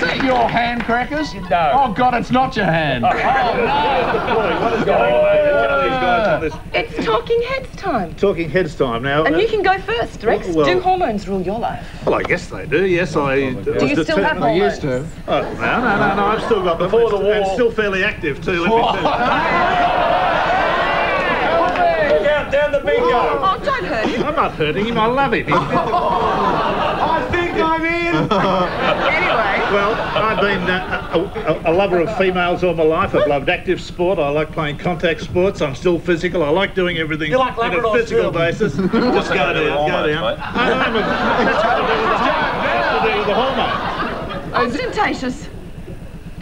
Is that your hand, Crackers? No. Oh, God, it's not your hand. Oh, no. What is going on, mate? Get on these guys on this. It's talking heads time. Talking heads time now. And you can go first, Rex. Well, do hormones rule your life? Well, I guess they do. Yes, I. Do you still have hormones? I used to. Oh, no. I've still got them. Before the war. And still fairly active too. Let me tell you. Down the bingo. Oh, don't hurt him. I'm not hurting him. I love him. I think I'm in. Anyway. Well, I've been a lover of females all my life. I've loved active sport. I like playing contact sports. I'm still physical. I like doing everything You like on a Labradors physical too? basis. Just go down, go down. That's got to do with the hormones. Austen Tayshus.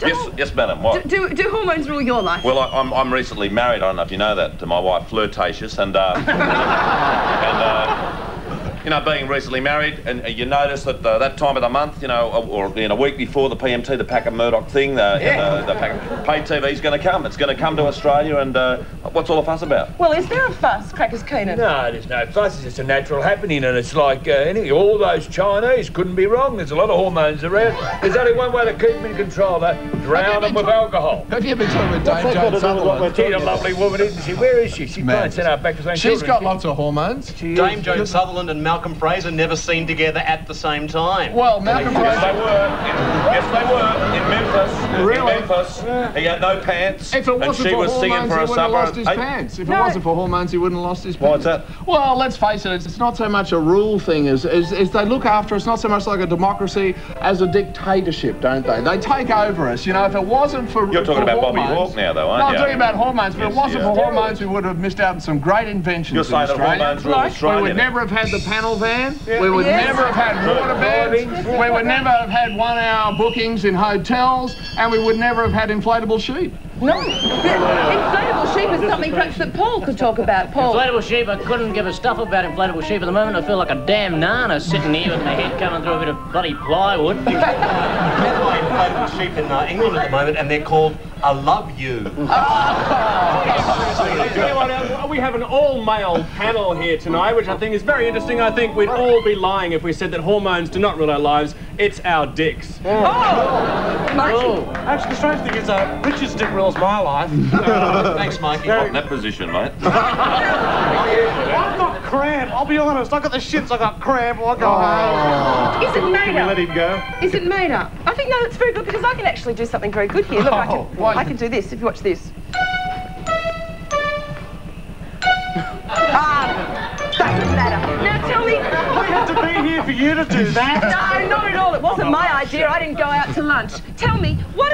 Yes, madam. What? Do hormones rule your life? Well, I'm recently married. I don't know if you know that, to my wife, Flirtatious, and you know, being recently married, and you notice that that time of the month, you know, or a week before the PMT, the Packer Murdoch thing, the paid TV is going to come. It's going to come to Australia, and what's all the fuss about? Well, is there a fuss, Crackers Keenan? No, there's no fuss. It's just a natural happening, and it's like anything. All those Chinese couldn't be wrong. There's a lot of hormones around. There's only one way to keep them in control, drown them with alcohol. Have you been talking with Dame Jane Sutherland? She's a lovely woman, isn't she? Where is she? She's trying to send her back to St. She's got lots of hormones. Dame Jane Sutherland and Malcolm Fraser never seen together at the same time. Well, Malcolm Fraser... Yes, they were. In Memphis. Really? In Memphis. He had no pants. If it wasn't and she for was singing hormones, for he a wouldn't have lost supper. his pants. If it wasn't for hormones, he wouldn't have lost his pants. Why's that? Well, let's face it, it's not so much a rule thing as they look after us, not so much like a democracy as a dictatorship, don't they? They take over us. You know, if it wasn't for You're talking about hormones, Bobby Hawke now, though, aren't no, you? I'm talking about hormones, but Yes, if it wasn't yeah. for hormones, we would have missed out on some great inventions. You're saying in that Australia. hormones rule Australia? We would never have had the panel van. We would never have had water beds. We would never have had 1-hour bookings in hotels, and we would never have had inflatable sheep. No. Inflatable sheep is something perhaps that Paul could talk about. Paul. Inflatable sheep, I couldn't give a stuff about inflatable sheep at the moment. I feel like a damn nana sitting here with my head coming through a bit of bloody plywood. There's inflatable sheep in England at the moment, and they're called I Love You. We have an all-male panel here tonight, which I think is very interesting. I think we'd all be lying if we said that hormones do not rule our lives. It's our dicks. Mikey. Actually, the strange thing is, Richard's dick rules my life. Thanks, Mikey. Not in that position, mate. I've got cramp. I'll be honest. I got the shits. I got cramp. I go home. Is it made up? Let him go. Is it made up? I think, no, it's very good because I can actually do something very good here. Look, I can do this if you watch this. Doesn't matter. Now tell me... I had to be here for you to do that. No, not at all. It wasn't my idea. I didn't go out to lunch. Tell me, what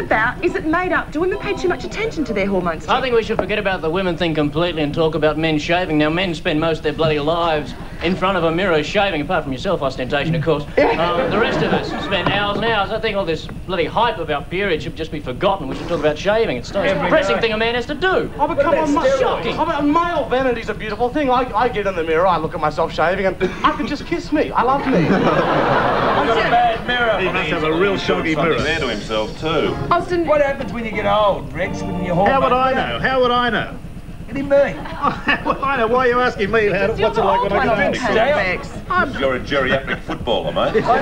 about, is it made up? Do women pay too much attention to their hormones? I think we should forget about the women thing completely and talk about men shaving. Now, men spend most of their bloody lives in front of a mirror shaving, apart from yourself, ostentation, of course. The rest of us spend hours and hours. I think all this bloody hype about periods should just be forgotten. We should talk about shaving. It's the most depressing thing a man has to do. Oh, but come on, shocking. male vanity's a beautiful thing. I get in the mirror, I look at myself shaving, and I can just kiss me. I love me. He's got a bad mirror. He must have a real shoggy mirror. There to himself too. Austin, What happens when you get old, Rex, when your hormones... How would I know? How would I know? What do you mean? How would I know? Why are you asking me? What's it like when I get Hey, older? Rex. You're a geriatric footballer, mate. I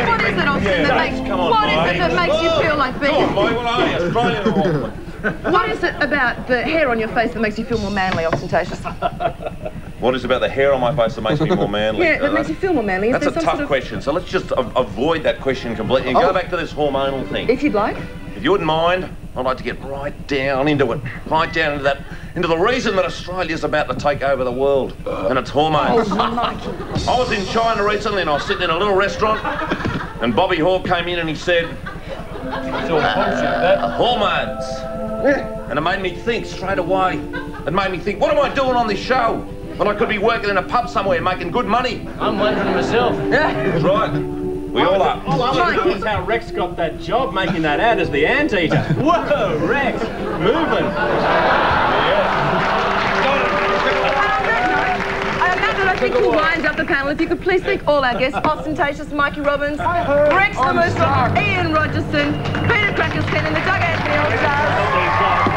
What is it, Austin, that makes you feel like being... Come on, boy, what are you? Australian or what? What is it about the hair on your face that makes you feel more manly, Austen Tayshus? What is it about the hair on my face that makes me more manly? Yeah, that makes you feel more manly. That's a tough question, so let's just avoid that question completely and go back to this hormonal thing. If you'd like. If you wouldn't mind, I'd like to get right down into it. Right down into that, into the reason that Australia's about to take over the world, and it's hormones. I was in China recently and I was sitting in a little restaurant and Bobby Hawke came in and he said, hormones. And it made me think straight away. It made me think, what am I doing on this show? When I could be working in a pub somewhere making good money. I'm wondering myself. That's right. We all are. All I want to know is how Rex got that job making that ad as the anteater. Whoa, Rex, moving. I think we'll wind up the panel. If you could please thank all our guests, Austen Tayshus, Mikey Robbins, Rex Mossop, Ian Rogerson, Peter Crackers, Keenan and Rex Mossop.